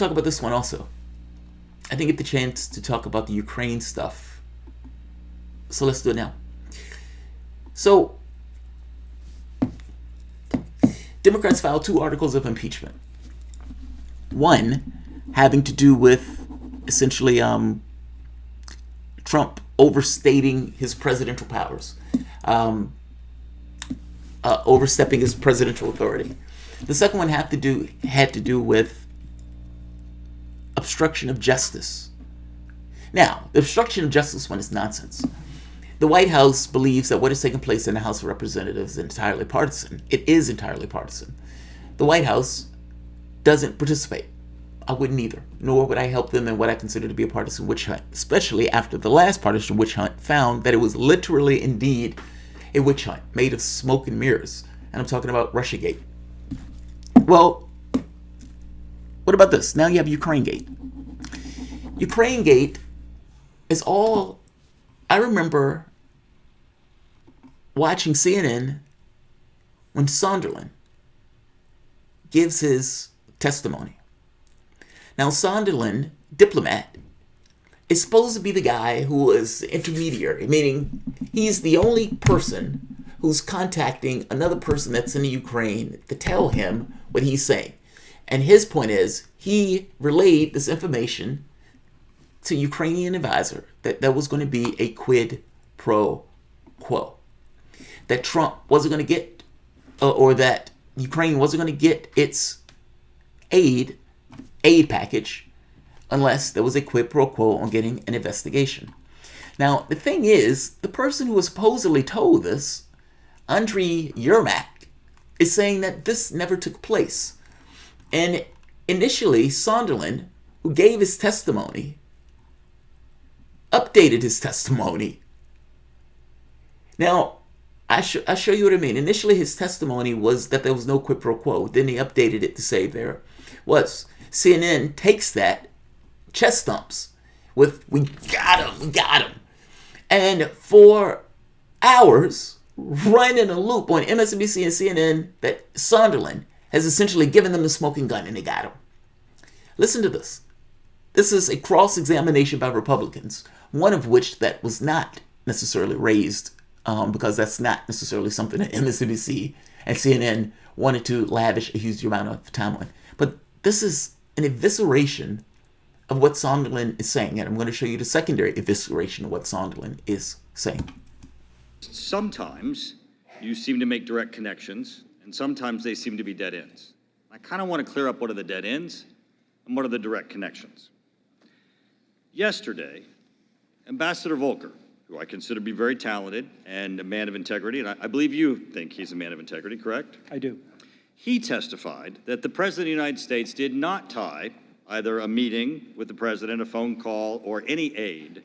talk about this one also. I didn't get the chance to talk about the Ukraine stuff, so let's do it now. So, Democrats filed 2 articles of impeachment. One having to do with essentially Trump overstating his presidential powers, overstepping his presidential authority. The second one had to do with obstruction of justice. Now, the obstruction of justice one is nonsense. The White House believes that what is taking place in the House of Representatives is entirely partisan. It is entirely partisan. The White House doesn't participate. I wouldn't either, nor would I help them in what I consider to be a partisan witch hunt, especially after the last partisan witch hunt found that it was literally indeed a witch hunt made of smoke and mirrors. And I'm talking about Russiagate. Well, what about this? Now you have Ukrainegate. Ukrainegate is all... I remember watching CNN when Sondland gives his testimony. Now, Sondland, diplomat, is supposed to be the guy who is intermediary, meaning he's the only person who's contacting another person that's in the Ukraine to tell him what he's saying. And his point is, he relayed this information to Ukrainian advisor that there was going to be a quid pro quo. That Trump wasn't going to get, or that Ukraine wasn't going to get its aid package unless there was a quid pro quo on getting an investigation. Now, the thing is, the person who was supposedly told this, Andriy Yermak, is saying that this never took place. And initially, Sondland, who gave his testimony, updated his testimony. Now, I'll show you what I mean. Initially, his testimony was that there was no quid pro quo. Then he updated it to say there was. CNN takes that, chest thumps with, we got him. And for hours, run in a loop on MSNBC and CNN that Sondland has essentially given them the smoking gun and they got him. Listen to this. This is a cross-examination by Republicans, one of which that was not necessarily raised because that's not necessarily something that MSNBC and CNN wanted to lavish a huge amount of time on. But this is an evisceration of what Sondland is saying, and I'm going to show you the secondary evisceration of what Sondland is saying. Sometimes you seem to make direct connections, and sometimes they seem to be dead ends. I kind of want to clear up what are the dead ends and what are the direct connections. Yesterday, Ambassador Volker, who I consider to be very talented and a man of integrity, and I believe you think he's a man of integrity, correct? I do. He testified that the President of the United States did not tie either a meeting with the President, a phone call, or any aid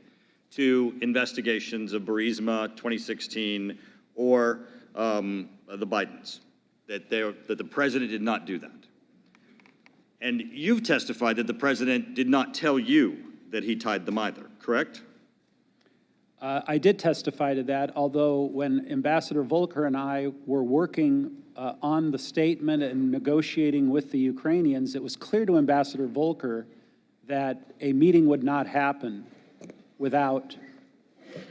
to investigations of Burisma 2016 or the Bidens, that the President did not do that. And you've testified that the President did not tell you that he tied them either, correct? I did testify to that, although when Ambassador Volker and I were working on the statement and negotiating with the Ukrainians, it was clear to Ambassador Volker that a meeting would not happen without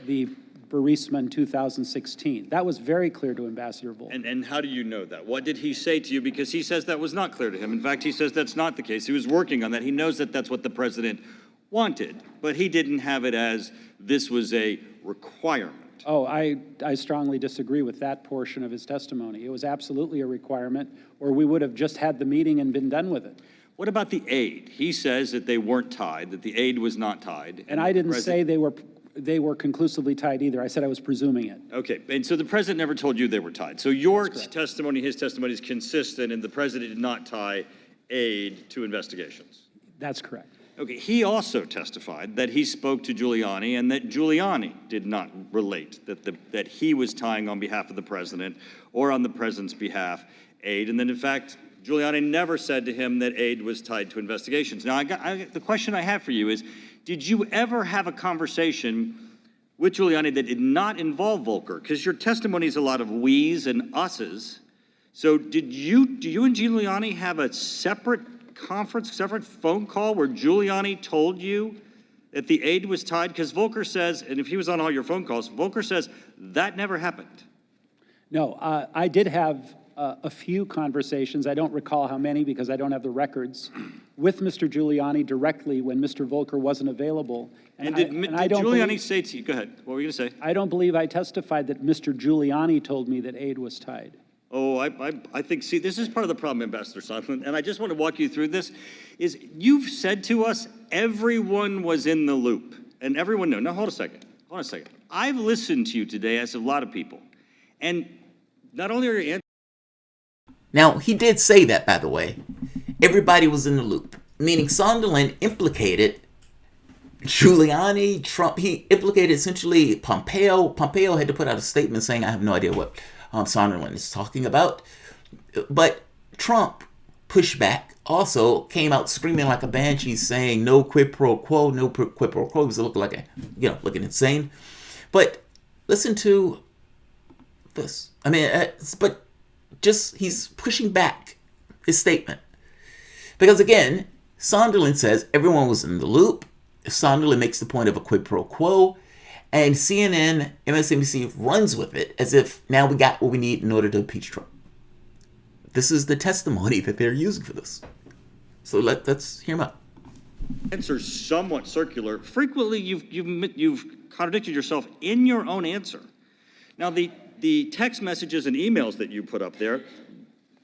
the Burisma in 2016. That was very clear to Ambassador Volker. And how do you know that? What did he say to you? Because he says that was not clear to him. In fact, he says that's not the case. He was working on that. He knows that that's what the President wanted, but he didn't have it as this was a requirement. Oh, I strongly disagree with that portion of his testimony. It was absolutely a requirement, or we would have just had the meeting and been done with it. What about the aid? He says that they weren't tied, that the aid was not tied. And I didn't say they were conclusively tied either. I said I was presuming it. Okay, and so the President never told you they were tied. So your testimony, his testimony is consistent, and the President did not tie aid to investigations. That's correct. Okay, he also testified that he spoke to Giuliani and that Giuliani did not relate that he was tying on behalf of the President or on the President's behalf aid, and then in fact, Giuliani never said to him that aid was tied to investigations. Now, the question I have for you is, did you ever have a conversation with Giuliani that did not involve Volker? Because your testimony is a lot of we's and us's. So do you and Giuliani have a separate separate phone call where Giuliani told you that the aid was tied? Because Volker says, and if he was on all your phone calls, Volker says that never happened. No, I did have a few conversations, I don't recall how many because I don't have the records, with Mr. Giuliani directly when Mr. Volker wasn't available. And did Giuliani say to you, go ahead, what were you going to say? I don't believe I testified that Mr. Giuliani told me that aid was tied. Oh, I think, see, this is part of the problem, Ambassador Sondland, and I just want to walk you through this, is you've said to us everyone was in the loop, and everyone knew. Now, hold on a second. I've listened to you today, as a lot of people, and not only are your answers... Now, he did say that, by the way. Everybody was in the loop, meaning Sondland implicated Giuliani, Trump. He implicated essentially Pompeo. Pompeo had to put out a statement saying, I have no idea what Sondland is talking about. But Trump pushed back, also came out screaming like a banshee saying no quid pro quo, no quid pro quo. He was looking insane. But listen to this. I mean, he's pushing back his statement. Because again, Sondland says everyone was in the loop. Sondland makes the point of a quid pro quo. And CNN, MSNBC runs with it as if now we got what we need in order to impeach Trump. This is the testimony that they're using for this. So let's hear them out. Answers somewhat circular. Frequently, you've contradicted yourself in your own answer. Now, the text messages and emails that you put up there,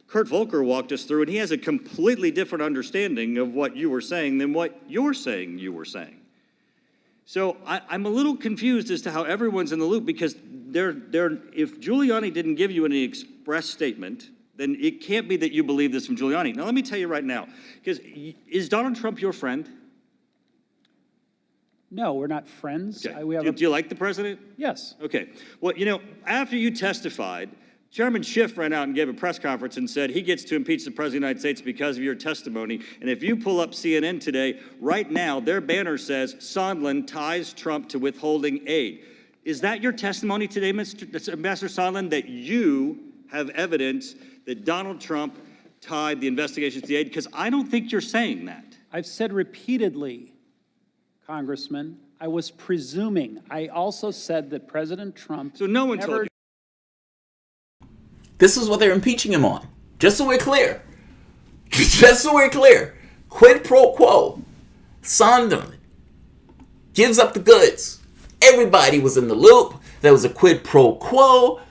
Kurt Volker walked us through, and he has a completely different understanding of what you were saying than what you're saying you were saying. So I'm a little confused as to how everyone's in the loop, because if Giuliani didn't give you any express statement, then it can't be that you believe this from Giuliani. Now, let me tell you right now, because is Donald Trump your friend? No, we're not friends. Okay. Do you like the president? Yes. Okay. Well, after you testified, Chairman Schiff ran out and gave a press conference and said he gets to impeach the President of the United States because of your testimony. And if you pull up CNN today, right now, their banner says Sondland ties Trump to withholding aid. Is that your testimony today, Ambassador Sondland, that you have evidence that Donald Trump tied the investigations to the aid? Because I don't think you're saying that. I've said repeatedly, Congressman, I was presuming. I also said that President Trump... So no one told you. This is what they're impeaching him on. Just so we're clear. Just so we're clear. Quid pro quo. Sondland gives up the goods. Everybody was in the loop. There was a quid pro quo.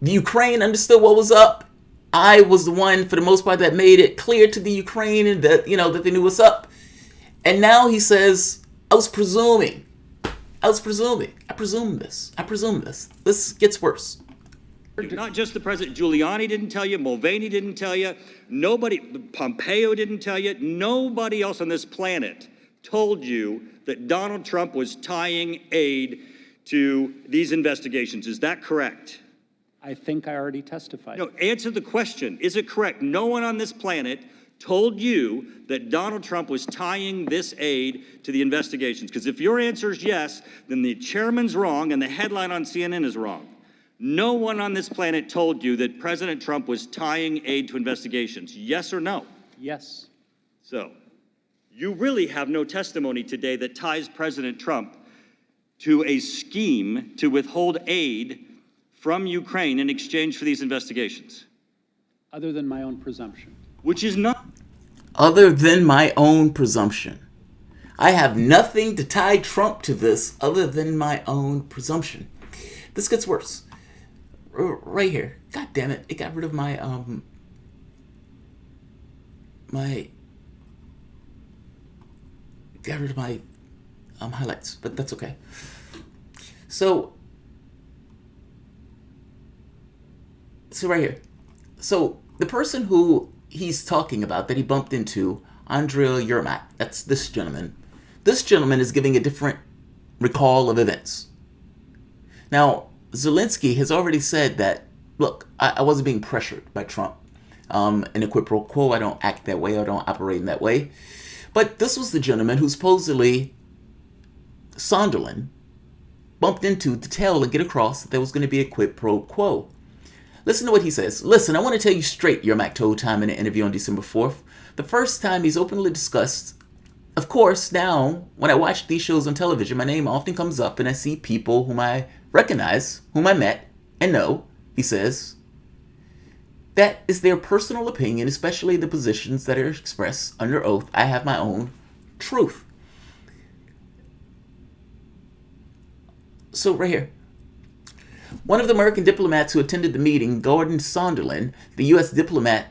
The Ukraine understood what was up. I was the one, for the most part, that made it clear to the Ukraine that, that they knew what's up. And now he says, I presuming. I presumed this. This gets worse. Not just the president. Giuliani didn't tell you. Mulvaney didn't tell you. Nobody, Pompeo didn't tell you. Nobody else on this planet told you that Donald Trump was tying aid to these investigations. Is that correct? I think I already testified. No, answer the question. Is it correct? No one on this planet told you that Donald Trump was tying this aid to the investigations. Because if your answer is yes, then the chairman's wrong and the headline on CNN is wrong. No one on this planet told you that President Trump was tying aid to investigations. Yes or no? Yes. So, you really have no testimony today that ties President Trump to a scheme to withhold aid from Ukraine in exchange for these investigations. Other than my own presumption. Which is not... Other than my own presumption. I have nothing to tie Trump to this other than my own presumption. This gets worse. Right here. God damn it. It got rid of my highlights, but that's okay. So right here. So the person who he's talking about that he bumped into, Andrea Yermak, that's this gentleman. This gentleman is giving a different recall of events. Now, Zelensky has already said that, look, I wasn't being pressured by Trump. In a quid pro quo, I don't act that way, I don't operate in that way. But this was the gentleman who supposedly Sondland bumped into to tell and get across that there was going to be a quid pro quo. Listen to what he says. Listen, I want to tell you straight, Yermak told Time in an interview on December 4th. The first time he's openly discussed. Of course, now, when I watch these shows on television, my name often comes up and I see people whom I recognize, whom I met and know, he says. That is their personal opinion, especially the positions that are expressed under oath. I have my own truth. So right here. One of the American diplomats who attended the meeting, Gordon Sondland, the U.S. diplomat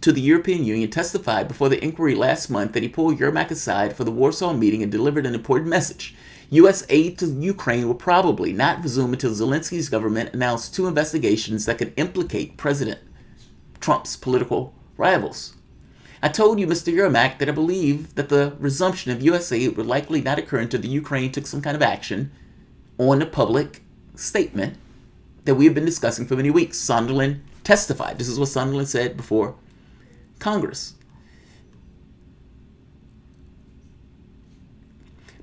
to the European Union, testified before the inquiry last month that he pulled Yermak aside for the Warsaw meeting and delivered an important message. U.S. aid to Ukraine will probably not resume until Zelensky's government announced 2 investigations that could implicate President Trump's political rivals. I told you, Mr. Yermak, that I believe that the resumption of U.S. aid would likely not occur until the Ukraine took some kind of action on a public statement that we have been discussing for many weeks. Sondland testified. This is what Sondland said before Congress.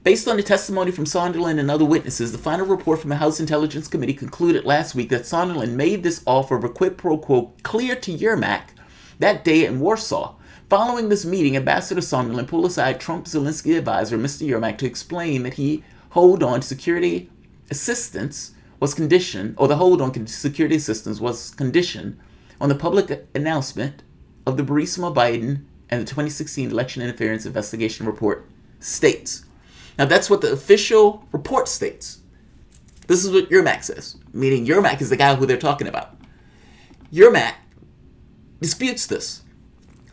Based on the testimony from Sondland and other witnesses, the final report from the House Intelligence Committee concluded last week that Sondland made this offer of a quid pro quo clear to Yermak that day in Warsaw. Following this meeting, Ambassador Sondland pulled aside Trump's Zelensky advisor, Mr. Yermak, to explain that he hold on security assistance was conditioned, or the hold on security assistance was conditioned on the public announcement of the Burisma Biden and the 2016 election interference investigation report states. Now that's what the official report states. This is what Yermak says, meaning Yermak is the guy who they're talking about. Yermak disputes this.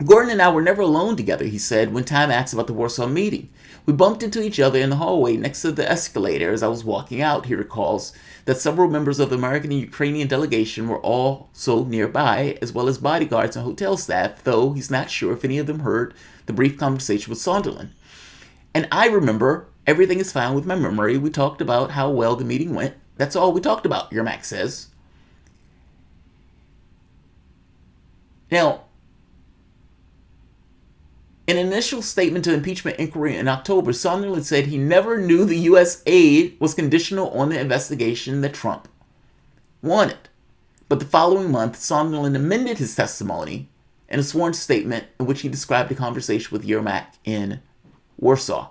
Gordon and I were never alone together, he said, when Time asked about the Warsaw meeting. We bumped into each other in the hallway next to the escalator as I was walking out. He recalls that several members of the American and Ukrainian delegation were also nearby, as well as bodyguards and hotel staff, though he's not sure if any of them heard the brief conversation with Sondland. And I remember everything is fine with my memory. We talked about how well the meeting went. That's all we talked about, Yermak says. Now, in an initial statement to impeachment inquiry in October, Sondland said he never knew the U.S. aid was conditional on the investigation that Trump wanted. But the following month, Sondland amended his testimony in a sworn statement in which he described a conversation with Yermak in Warsaw.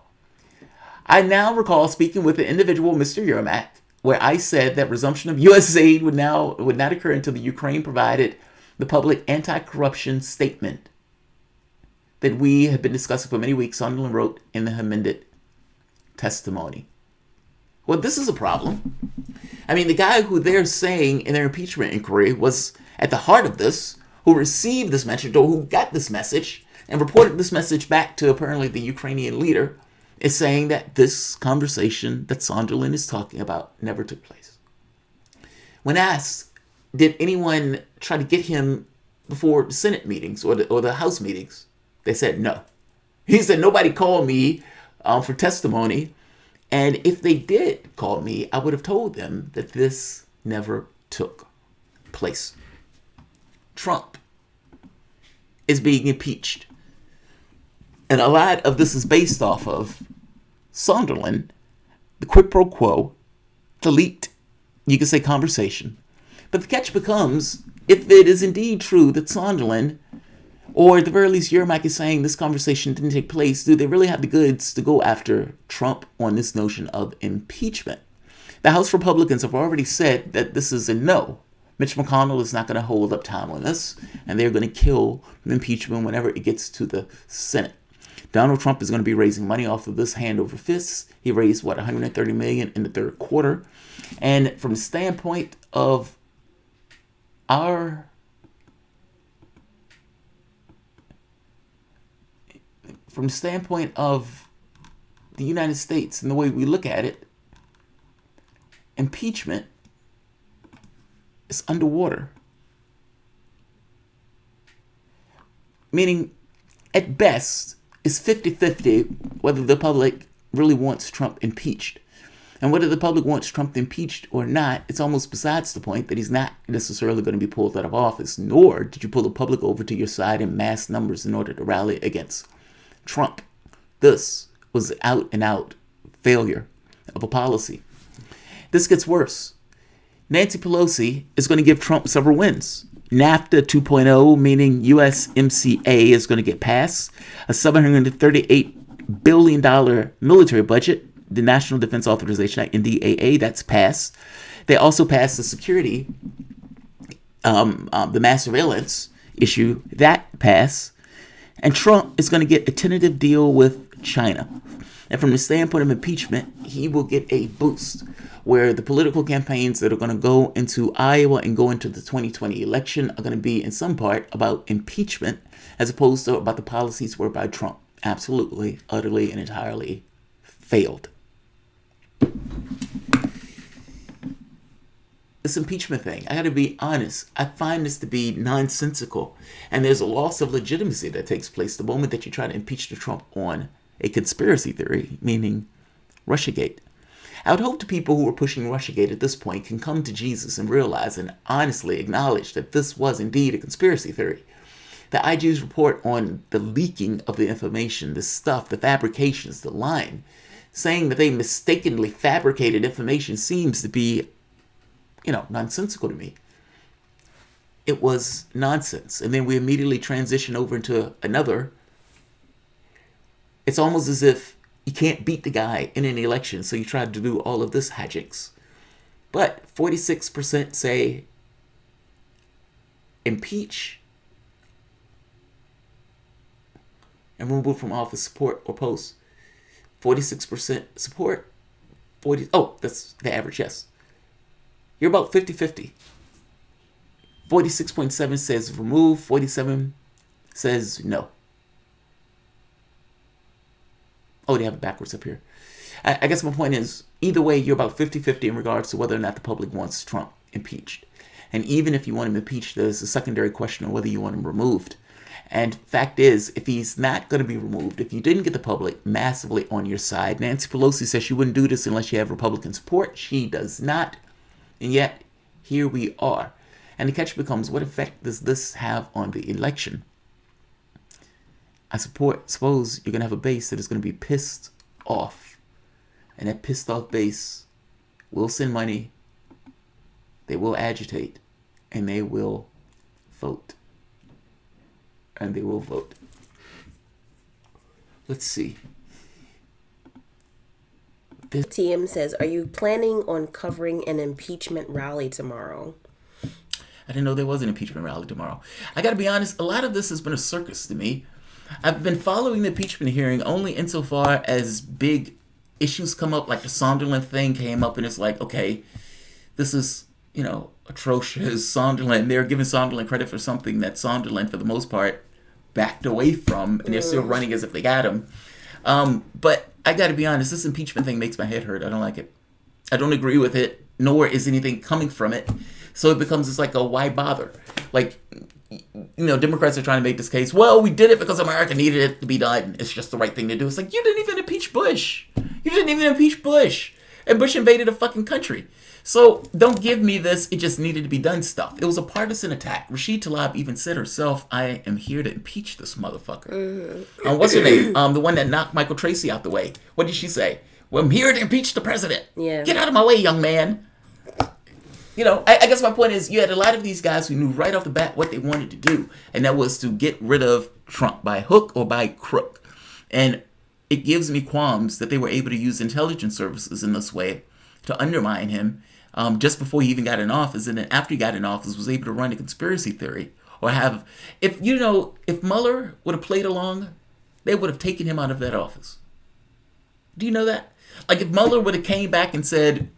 I now recall speaking with the individual, Mr. Yermak, where I said that resumption of U.S. aid would not occur until the Ukraine provided the public anti-corruption statement that we had been discussing for many weeks, Sondland wrote in the amended testimony. Well, this is a problem. I mean, the guy who they're saying in their impeachment inquiry was at the heart of this, who received this message, or who got this message, and reported this message back to apparently the Ukrainian leader, is saying that this conversation that Sondland is talking about never took place. When asked, did anyone try to get him before the Senate meetings or the House meetings, they said no. He said nobody called me for testimony, and if they did call me, I would have told them that this never took place. Trump is being impeached. And a lot of this is based off of Sondland, the quid pro quo, the leaked, you could say, conversation. But the catch becomes, if it is indeed true that Sondland, or at the very least Yermak, is saying this conversation didn't take place, do they really have the goods to go after Trump on this notion of impeachment? The House Republicans have already said that this is a no. Mitch McConnell is not going to hold up time on this, and they're going to kill impeachment whenever it gets to the Senate. Donald Trump is going to be raising money off of this hand over fist. He raised, $130 million in the third quarter. And from the standpoint of the United States and the way we look at it, impeachment is underwater. Meaning, at best, it's 50-50 whether the public really wants Trump impeached. And whether the public wants Trump impeached or not, it's almost besides the point that he's not necessarily going to be pulled out of office, nor did you pull the public over to your side in mass numbers in order to rally against Trump. This was out and out failure of a policy. This gets worse. Nancy Pelosi is going to give Trump several wins. NAFTA 2.0, meaning USMCA, is going to get passed. A $738 billion military budget, the National Defense Authorization Act, NDAA, that's passed. They also passed the security, the mass surveillance issue, that passed. And Trump is going to get a tentative deal with China. And from the standpoint of impeachment, he will get a boost where the political campaigns that are going to go into Iowa and go into the 2020 election are going to be in some part about impeachment as opposed to about the policies whereby Trump absolutely, utterly, and entirely failed. This impeachment thing, I got to be honest, I find this to be nonsensical. And there's a loss of legitimacy that takes place the moment that you try to impeach Trump on a conspiracy theory, meaning Russiagate. I would hope the people who are pushing Russiagate at this point can come to Jesus and realize and honestly acknowledge that this was indeed a conspiracy theory. The IG's report on the leaking of the information, the stuff, the fabrications, the lying, saying that they mistakenly fabricated information seems to be, nonsensical to me. It was nonsense. And then we immediately transition over into another. It's almost as if you can't beat the guy in an election, so you try to do all of this hijinks. But 46% say impeach and remove from office, support or post. 46% support. That's the average, yes. You're about 50-50. 46.7 says remove, 47 says no. Oh, they have it backwards up here. I guess my point is, either way, you're about 50-50 in regards to whether or not the public wants Trump impeached. And even if you want him impeached, there's a secondary question of whether you want him removed. And fact is, if he's not going to be removed, if you didn't get the public massively on your side, Nancy Pelosi says she wouldn't do this unless you have Republican support. She does not. And yet, here we are. And the catch becomes, what effect does this have on the election? I suppose you're going to have a base that is going to be pissed off. And that pissed off base will send money, they will agitate, and they will vote. And they will vote. Let's see. TM says, are you planning on covering an impeachment rally tomorrow? I didn't know there was an impeachment rally tomorrow. I got to be honest, a lot of this has been a circus to me. I've been following the impeachment hearing only insofar as big issues come up, like the Sonderland thing came up, and it's like, okay, this is, atrocious. Sonderland, they're giving Sonderland credit for something that Sonderland, for the most part, backed away from, and they're still running as if they got him. But I got to be honest, this impeachment thing makes my head hurt. I don't like it. I don't agree with it, nor is anything coming from it. So it becomes just like a why bother? Like, Democrats are trying to make this case, well, we did it because America needed it to be done. It's just the right thing to do. It's like, you didn't even impeach Bush. And Bush invaded a fucking country. So don't give me this, it just needed to be done stuff. It was a partisan attack. Rashid Tlaib even said herself, I am here to impeach this motherfucker. Mm-hmm. What's her name? The one that knocked Michael Tracy out the way. What did she say? Well, I'm here to impeach the president. Yeah. Get out of my way, young man. I guess my point is, you had a lot of these guys who knew right off the bat what they wanted to do, and that was to get rid of Trump by hook or by crook. And it gives me qualms that they were able to use intelligence services in this way to undermine him just before he even got in office, and then after he got in office was able to run a conspiracy theory or have, if Mueller would have played along, they would have taken him out of that office. Do you know that? Like if Mueller would have came back and said,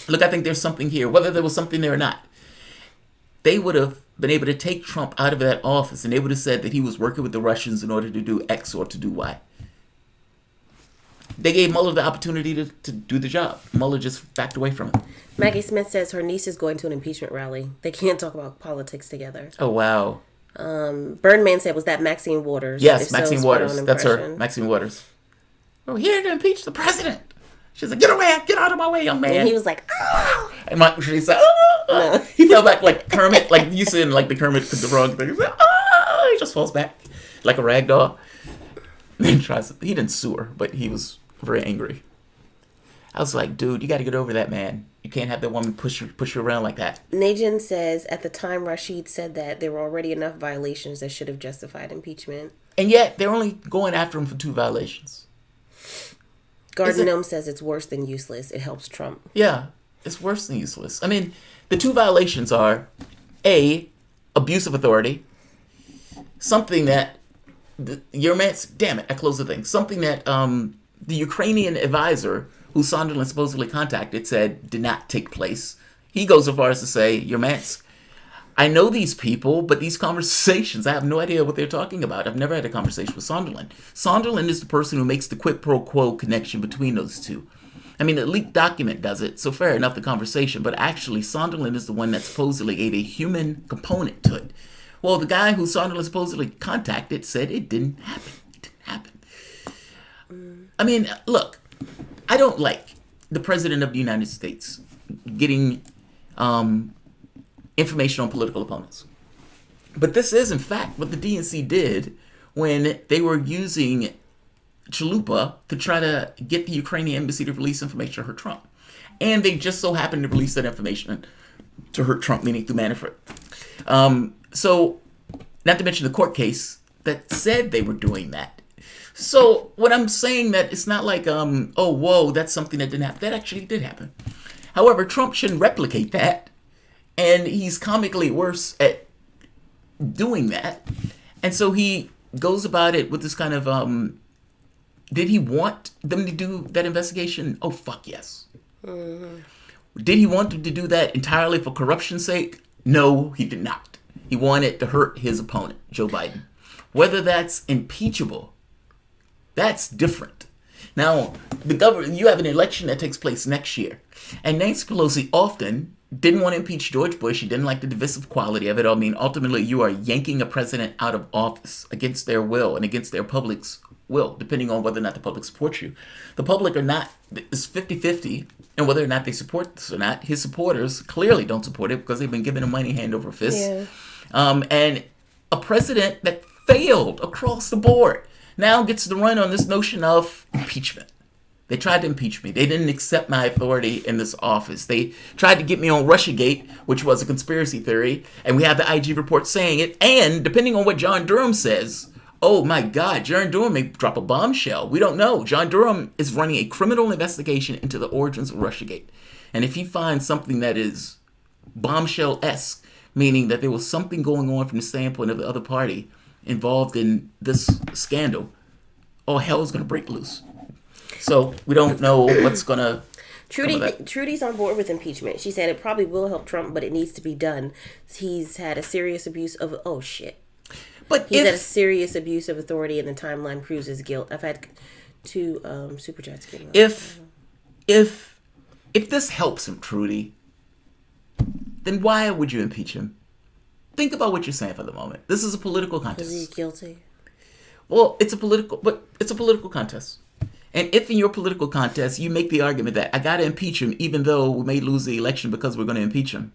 look, I think there's something here, whether there was something there or not, they would have been able to take Trump out of that office, and they would have said that he was working with the Russians in order to do X or to do Y. They gave Mueller the opportunity to do the job. Mueller just backed away from it. Maggie Smith says her niece is going to an impeachment rally. They can't talk about politics together. Oh, wow. Birdman said, was that Maxine Waters? Yes, Maxine Waters. That's her. Maxine Waters. We're here to impeach the president. She's like, get away, get out of my way, young man. And he was like, oh. And she said, oh. No. He fell back like Kermit, like you said, like the Kermit did the wrong thing. He said, oh. He just falls back like a rag doll. Then he didn't sue her, but he was very angry. I was like, dude, you got to get over that, man. You can't have that woman push you around like that. Najin says, at the time Rashid said that there were already enough violations that should have justified impeachment. And yet, they're only going after him for 2 violations. Garden Gnome says it's worse than useless. It helps Trump. Yeah, it's worse than useless. I mean, the 2 violations are, A, abuse of authority, something that, damn it, I closed the thing. Something that the Ukrainian advisor who Sunderland supposedly contacted said did not take place. He goes so far as to say, Your Mance, I know these people, but these conversations, I have no idea what they're talking about. I've never had a conversation with Sunderland. Sunderland is the person who makes the quid pro quo connection between those two. I mean, the leaked document does it, so fair enough, the conversation, but actually Sunderland is the one that supposedly gave a human component to it. Well, the guy who Sunderland supposedly contacted said it didn't happen. It didn't happen. I mean, look, I don't like the President of the United States getting information on political opponents. But this is, in fact, what the DNC did when they were using Chalupa to try to get the Ukrainian embassy to release information to hurt Trump. And they just so happened to release that information to hurt Trump, meaning through Manafort. So, not to mention the court case that said they were doing that. So, when I'm saying that, it's not like, oh, whoa, that's something that didn't happen. That actually did happen. However, Trump shouldn't replicate that. And he's comically worse at doing that. And so he goes about it with this kind of, did he want them to do that investigation? Oh, fuck yes. Did he want them to do that entirely for corruption's sake? No, he did not. He wanted to hurt his opponent, Joe Biden. Whether that's impeachable, that's different. Now, you have an election that takes place next year. And Nancy Pelosi often didn't want to impeach George Bush. She didn't like the divisive quality of it. I mean, ultimately, you are yanking a president out of office against their will and against their public's will, depending on whether or not the public supports you. The public is 50-50, and whether or not they support this or not, his supporters clearly don't support it because they've been giving him money hand over fist. Yeah. And a president that failed across the board now gets to run on this notion of impeachment. They tried to impeach me. They didn't accept my authority in this office. They tried to get me on Russiagate, which was a conspiracy theory, and we have the IG report saying it. And depending on what John Durham says, oh my God, John Durham may drop a bombshell. We don't know. John Durham is running a criminal investigation into the origins of Russiagate. And if he finds something that is bombshell-esque, meaning that there was something going on from the standpoint of the other party involved in this scandal, all hell is going to break loose. So we don't know what's going to... Trudy's on board with impeachment. She said it probably will help Trump, but it needs to be done. He's had a serious abuse of... Oh, shit. But He's had a serious abuse of authority, and the timeline proves his guilt. I've had 2 super chats getting up. If this helps him, Trudy, then why would you impeach him? Think about what you're saying for the moment. This is a political contest. Is he guilty? Well, it's a political contest. And if in your political contest you make the argument that I got to impeach him even though we may lose the election because we're going to impeach him,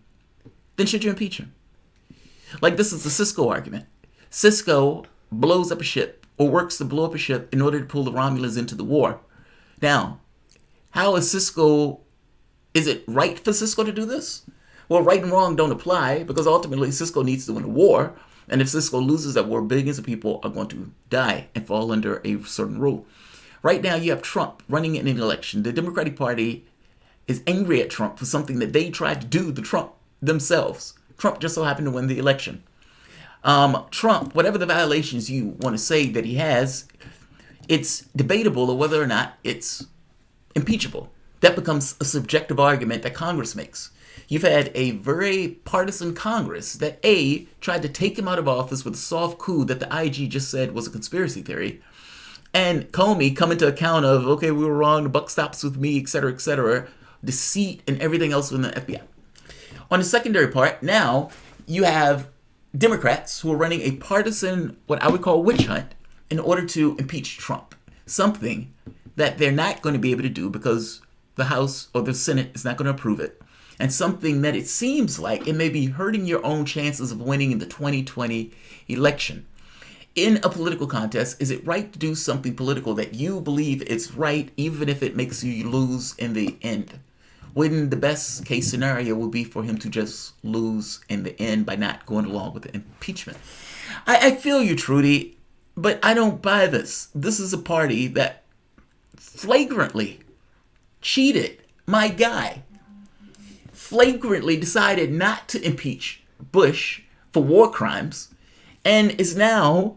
then should you impeach him? Like, this is the Cisco argument. Cisco blows up a ship or works to blow up a ship in order to pull the Romulans into the war. Now, how is it right for Cisco to do this? Well, right and wrong don't apply because ultimately Cisco needs to win a war. And if Cisco loses that war, billions of people are going to die and fall under a certain rule. Right now, you have Trump running in an election. The Democratic Party is angry at Trump for something that they tried to do to Trump themselves. Trump just so happened to win the election. Trump, whatever the violations you want to say that he has, it's debatable of whether or not it's impeachable. That becomes a subjective argument that Congress makes. You've had a very partisan Congress that tried to take him out of office with a soft coup that the IG just said was a conspiracy theory. And Comey coming to account of, okay, we were wrong, the buck stops with me, et cetera, deceit and everything else within the FBI. On the secondary part, now you have Democrats who are running a partisan, what I would call witch hunt, in order to impeach Trump. Something that they're not going to be able to do because the House or the Senate is not going to approve it. And something that it seems like it may be hurting your own chances of winning in the 2020 election. In a political contest, is it right to do something political that you believe is right, even if it makes you lose in the end? when the best case scenario would be for him to just lose in the end by not going along with the impeachment. I feel you, Trudy, but I don't buy this. This is a party that flagrantly cheated my guy, flagrantly decided not to impeach Bush for war crimes, and is now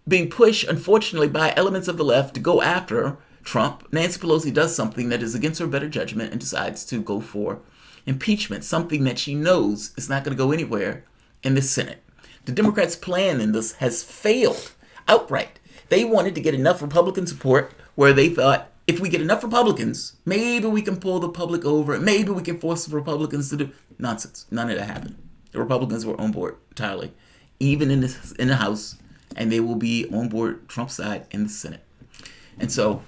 being pushed, unfortunately, by elements of the left to go after Trump. Nancy Pelosi does something that is against her better judgment and decides to go for impeachment, something that she knows is not going to go anywhere in the Senate. The Democrats' plan in this has failed outright. They wanted to get enough Republican support where they thought, if we get enough Republicans, maybe we can pull the public over. Maybe we can force the Republicans to do nonsense. None of that happened. The Republicans were on board entirely, even in the House, and they will be on board Trump's side in the Senate. And so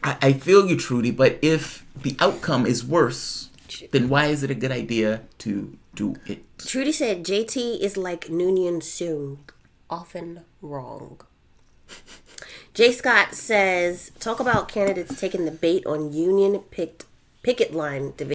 I feel you, Trudy, but if the outcome is worse, then why is it a good idea to do it? Trudy said JT is like Noonien Soong, often wrong. Jay Scott says, talk about candidates taking the bait on union picket line division.